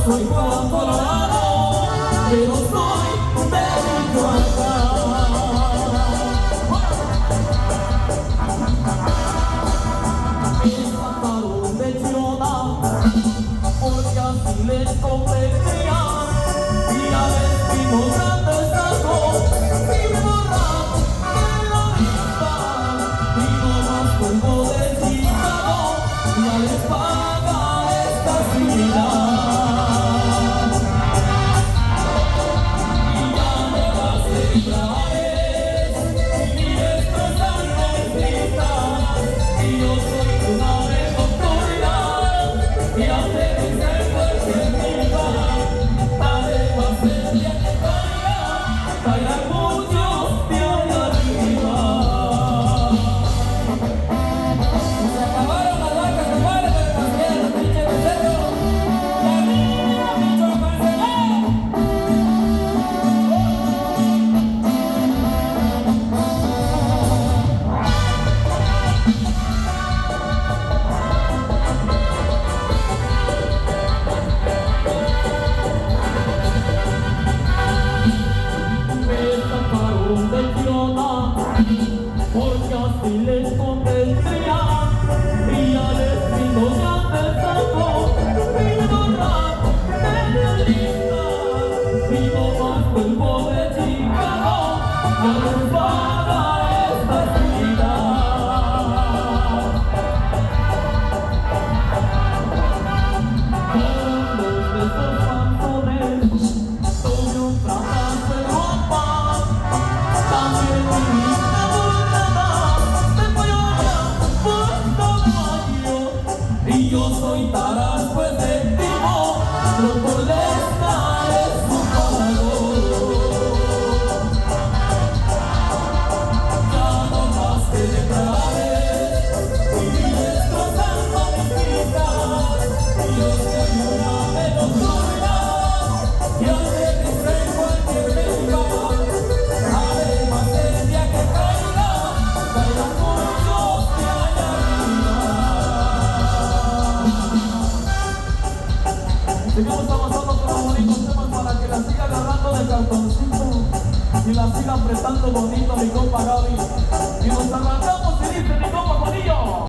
soy colorado, pero soy de Michoacán. Me sacaron de Chiona, porque así les convenía, y a destinos grandes sacó, y borrar de la vista, y no más polvo de Chicago, ya les paga esta ciudad. Porque así les convendría, y al destino ya te sacó, y borrar de la lista, y no más polvo de Chicago, ya les paga esta ciudad. Con los de estos canzones, tuve un fracaso en ropa, también mi y yo soy tarasco efectivo, lo molesta es su pago. Ya no más que declares y destrozando mis vidas, y yo soy una melancolía y aterriza en cualquier lugar. Además el día que caigan muchos que hay arriba. Seguimos avanzando con los bonitos temas para que la siga agarrando de cartoncito y la siga apretando bonito mi compa Gaby. Y nos arranca